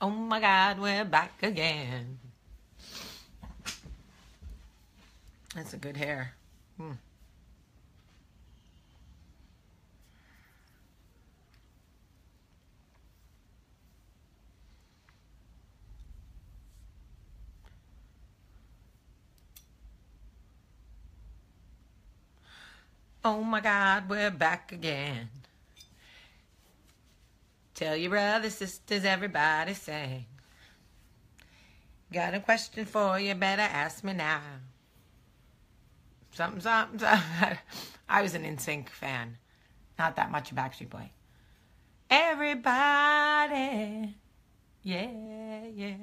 Oh my God, we're back again. That's a good hair. Oh my God, we're back again. Tell your brothers, sisters, everybody sing. Got a question for you, better ask me now. Something, something, something. I was an NSYNC fan. Not that much a Backstreet Boy. Everybody, yeah, yeah.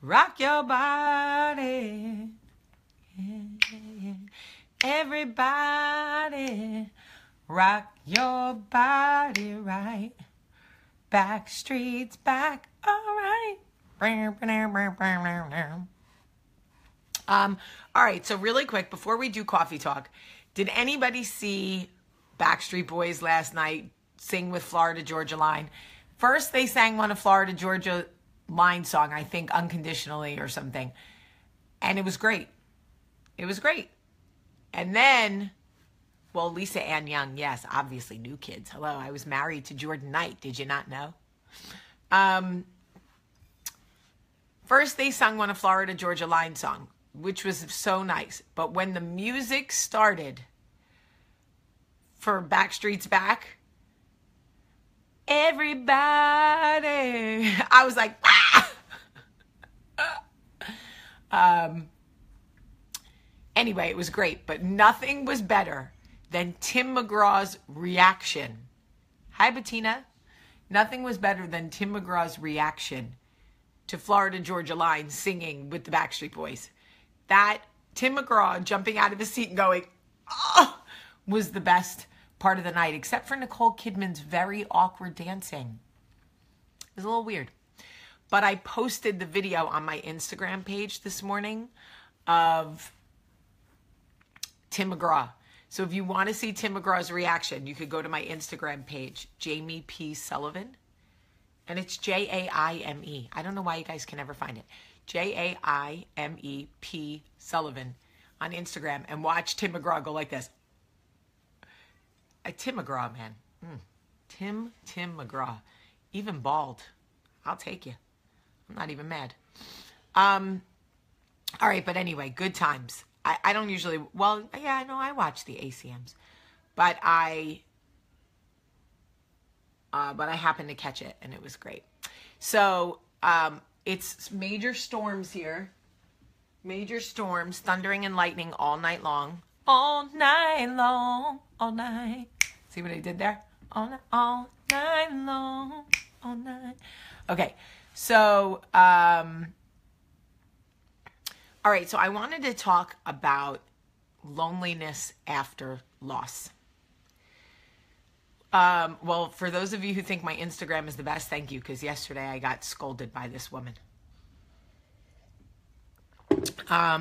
Rock your body. Yeah, yeah. Everybody, rock your body right. Backstreet's back, all right. All right, so really quick, before we do coffee talk, did anybody see Backstreet Boys last night sing with Florida Georgia Line? First, they sang one of Florida Georgia Line song, I think Unconditionally or something. And it was great. It was great. And then, well, Lisa Ann Young, yes, obviously New Kids. Hello, I was married to Jordan Knight. Did you not know? First, they sung one of Florida Georgia Line song, which was so nice. But when the music started for Backstreet's Back, everybody, I was like, ah! Anyway, it was great, but nothing was better than Tim McGraw's reaction. Hi, Bettina. Nothing was better than Tim McGraw's reaction to Florida Georgia Line singing with the Backstreet Boys. That Tim McGraw jumping out of his seat and going, oh, was the best part of the night, except for Nicole Kidman's very awkward dancing. It was a little weird. But I posted the video on my Instagram page this morning of Tim McGraw. So if you want to see Tim McGraw's reaction, you could go to my Instagram page, Jamie P. Sullivan. And it's Jaime. I don't know why you guys can never find it. Jaime P. Sullivan on Instagram. And watch Tim McGraw go like this. Tim McGraw, man. Tim McGraw. Even bald. I'll take you. I'm not even mad. All right, but anyway, good times. I don't usually, well, yeah, I know I watch the ACMs, but I happened to catch it and it was great. So, it's major storms here, major storms, thundering and lightning all night long, all night long, all night. See what I did there? All night long, all night. Okay. So, all right, so I wanted to talk about loneliness after loss. Well, for those of you who think my Instagram is the best, thank you, because yesterday I got scolded by this woman. All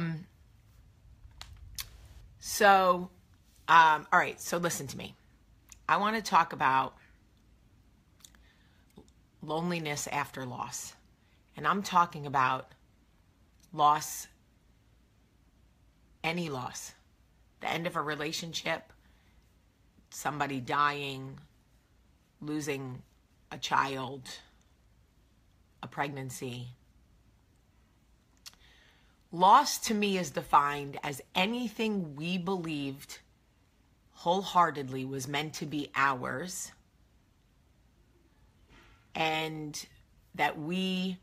right, so listen to me. I want to talk about loneliness after loss. And I'm talking about loss, any loss, the end of a relationship, somebody dying, losing a child, a pregnancy. Loss to me is defined as anything we believed wholeheartedly was meant to be ours and that we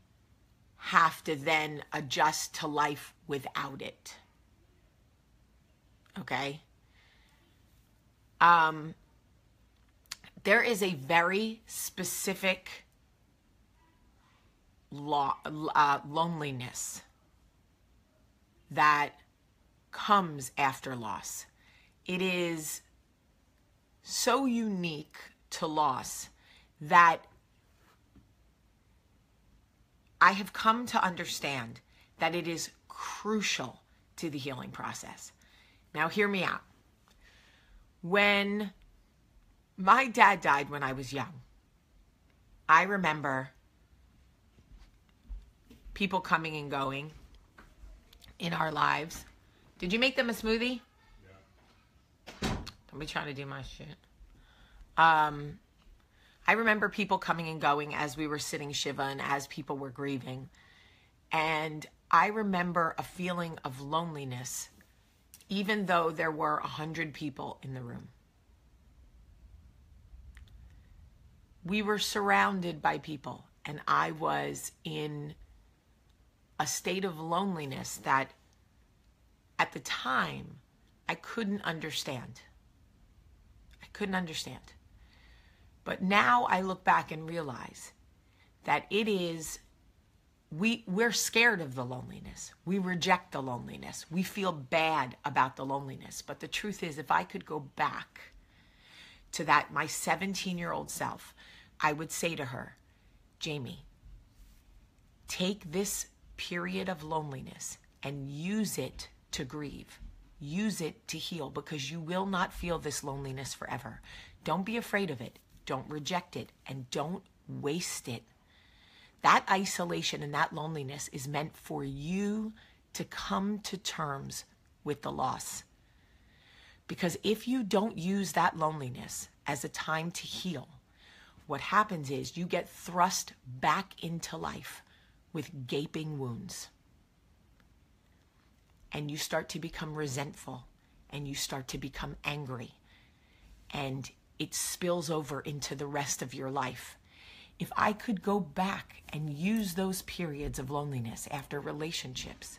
have to then adjust to life without it. Okay? There is a very specific loneliness that comes after loss. It is so unique to loss that I have come to understand that it is crucial to the healing process. Now, hear me out. When my dad died when I was young, I remember people coming and going in our lives. Did you make them a smoothie? Yeah. Don't be trying to do my shit. I remember people coming and going as we were sitting Shiva and as people were grieving. And I remember a feeling of loneliness, even though there were 100 people in the room. We were surrounded by people, and I was in a state of loneliness that at the time I couldn't understand. I couldn't understand. But now I look back and realize that we're scared of the loneliness. We reject the loneliness. We feel bad about the loneliness. But the truth is, if I could go back to that, my 17-year-old self, I would say to her, Jamie, take this period of loneliness and use it to grieve. Use it to heal, because you will not feel this loneliness forever. Don't be afraid of it. Don't reject it, and don't waste it. That isolation and that loneliness is meant for you to come to terms with the loss. Because if you don't use that loneliness as a time to heal, what happens is you get thrust back into life with gaping wounds. And you start to become resentful, and you start to become angry, and it spills over into the rest of your life. If I could go back and use those periods of loneliness after relationships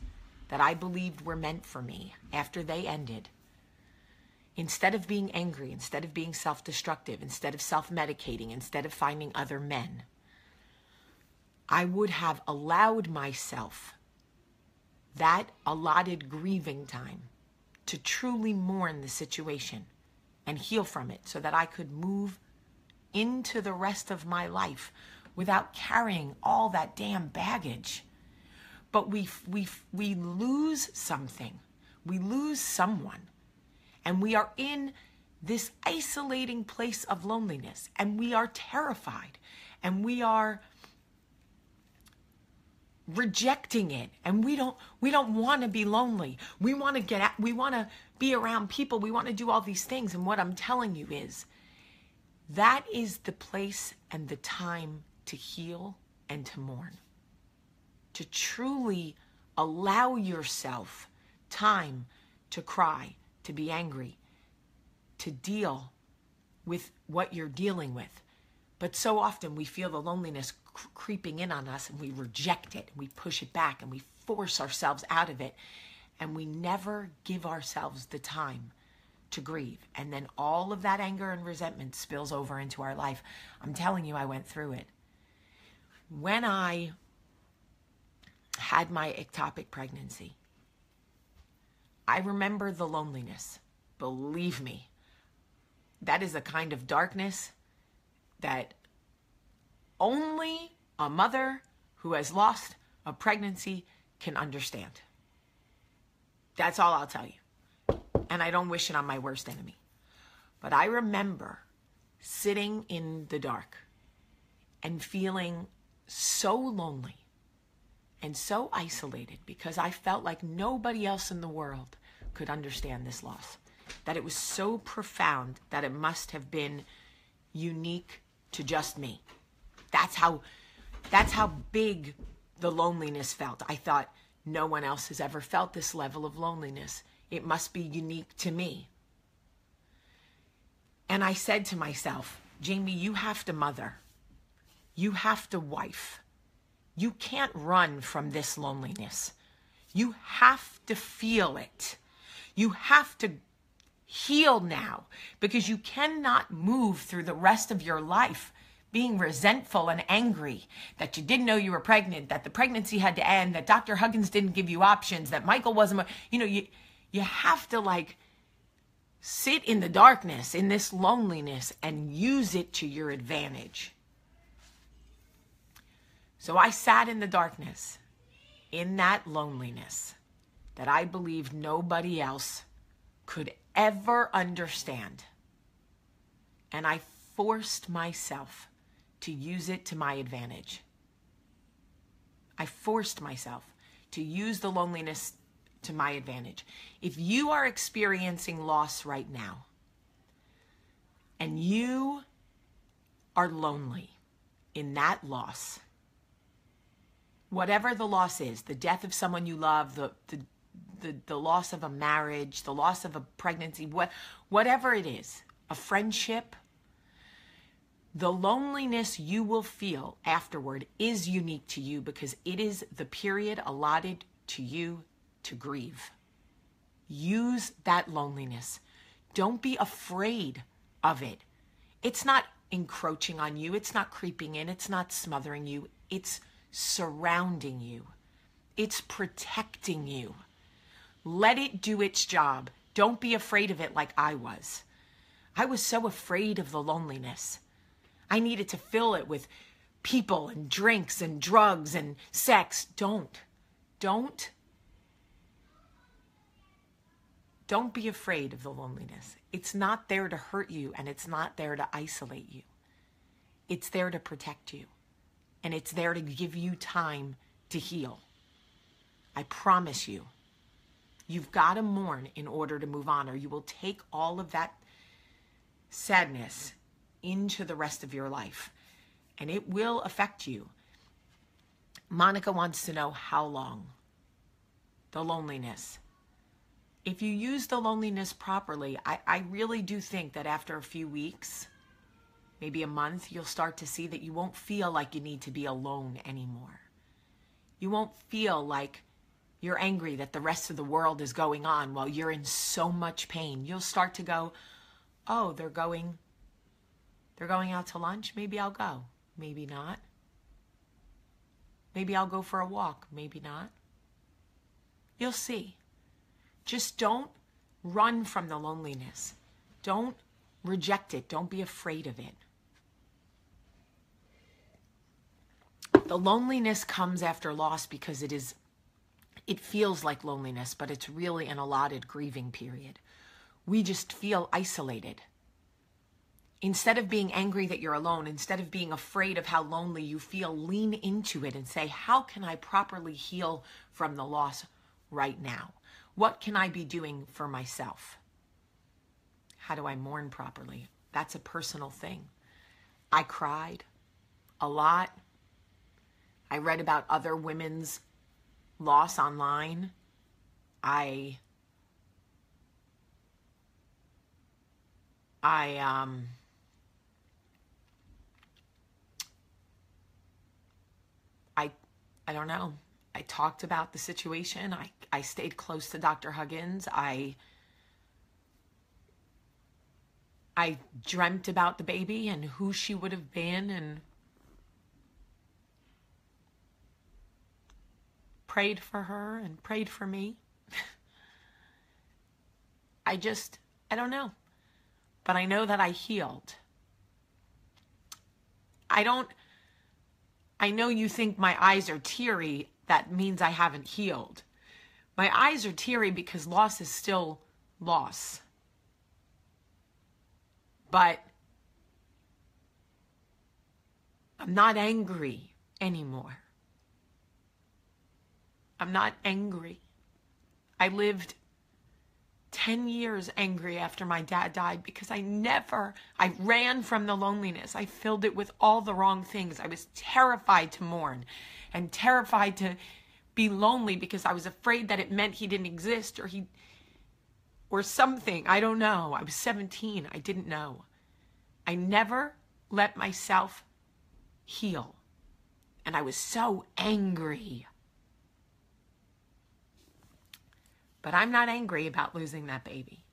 that I believed were meant for me, after they ended, instead of being angry, instead of being self-destructive, instead of self-medicating, instead of finding other men, I would have allowed myself that allotted grieving time to truly mourn the situation and heal from it, so that I could move into the rest of my life without carrying all that damn baggage. But we lose something. We lose someone. And we are in this isolating place of loneliness, and we are terrified, and we are rejecting it, and we don't want to be lonely. We want to be around people. We want to do all these things. And what I'm telling you is, that is the place and the time to heal and to mourn. To truly allow yourself time to cry, to be angry, to deal with what you're dealing with. But so often we feel the loneliness creeping in on us, and we reject it, and we push it back, and we force ourselves out of it, and we never give ourselves the time to grieve. And then all of that anger and resentment spills over into our life. I'm telling you, I went through it. When I had my ectopic pregnancy, I remember the loneliness. Believe me, that is a kind of darkness that only a mother who has lost a pregnancy can understand. That's all I'll tell you. And I don't wish it on my worst enemy. But I remember sitting in the dark and feeling so lonely and so isolated, because I felt like nobody else in the world could understand this loss. That it was so profound that it must have been unique to just me. That's how big the loneliness felt. I thought, no one else has ever felt this level of loneliness. It must be unique to me. And I said to myself, Jamie, you have to mother. You have to wife. You can't run from this loneliness. You have to feel it. You have to heal now, because you cannot move through the rest of your life being resentful and angry that you didn't know you were pregnant, that the pregnancy had to end, that Dr. Huggins didn't give you options, that Michael wasn't, you have to sit in the darkness, in this loneliness, and use it to your advantage. So I sat in the darkness, in that loneliness that I believed nobody else could ever understand. And I forced myself to use it to my advantage. I forced myself to use the loneliness to my advantage. If you are experiencing loss right now and you are lonely in that loss, whatever the loss is, the death of someone you love, the loss of a marriage, the loss of a pregnancy, whatever it is, a friendship, the loneliness you will feel afterward is unique to you because it is the period allotted to you to grieve. Use that loneliness. Don't be afraid of it. It's not encroaching on you. It's not creeping in. It's not smothering you. It's surrounding you. It's protecting you. Let it do its job. Don't be afraid of it like I was. I was so afraid of the loneliness. I needed to fill it with people and drinks and drugs and sex. Don't be afraid of the loneliness. It's not there to hurt you, and it's not there to isolate you. It's there to protect you, and it's there to give you time to heal. I promise you, you've got to mourn in order to move on, or you will take all of that sadness into the rest of your life, and it will affect you. Monica wants to know how long. The loneliness. If you use the loneliness properly, I really do think that after a few weeks, maybe a month, you'll start to see that you won't feel like you need to be alone anymore. You won't feel like you're angry that the rest of the world is going on while you're in so much pain. You'll start to go, oh, they're going out to lunch. Maybe I'll go. Maybe not. Maybe I'll go for a walk. Maybe not. You'll see. Just don't run from the loneliness. Don't reject it. Don't be afraid of it. The loneliness comes after loss because it feels like loneliness, but it's really an allotted grieving period. We just feel isolated. Instead of being angry that you're alone, instead of being afraid of how lonely you feel, lean into it and say, how can I properly heal from the loss right now? What can I be doing for myself? How do I mourn properly? That's a personal thing. I cried a lot. I read about other women's loss online. I don't know. I talked about the situation. I stayed close to Dr. Huggins. I dreamt about the baby and who she would have been and prayed for her and prayed for me. I don't know. But I know that I healed. I know you think my eyes are teary. That means I haven't healed. My eyes are teary because loss is still loss. But I'm not angry anymore. I'm not angry. I lived 10 years angry after my dad died because I ran from the loneliness. I filled it with all the wrong things. I was terrified to mourn and terrified to be lonely because I was afraid that it meant he didn't exist or something. I don't know. I was 17. I didn't know. I never let myself heal. And I was so angry. But I'm not angry about losing that baby.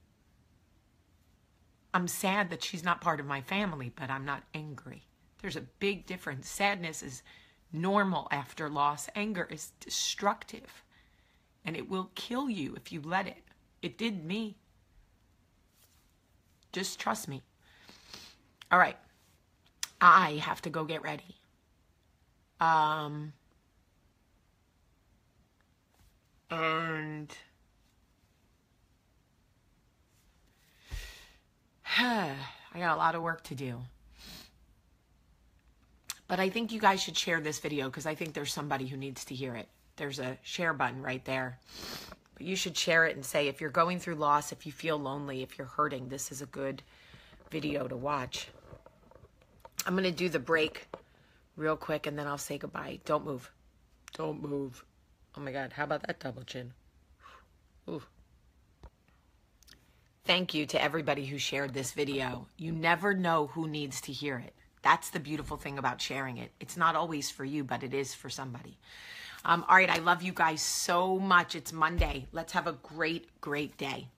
I'm sad that she's not part of my family, but I'm not angry. There's a big difference. Sadness is normal after loss. Anger is destructive. And it will kill you if you let it. It did me. Just trust me. All right. I have to go get ready. And I got a lot of work to do. But I think you guys should share this video because I think there's somebody who needs to hear it. There's a share button right there. But you should share it and say, if you're going through loss, if you feel lonely, if you're hurting, this is a good video to watch. I'm going to do the break real quick and then I'll say goodbye. Don't move. Don't move. Oh my God, how about that double chin? Ooh. Thank you to everybody who shared this video. You never know who needs to hear it. That's the beautiful thing about sharing it. It's not always for you, but it is for somebody. All right, I love you guys so much. It's Monday. Let's have a great, great day.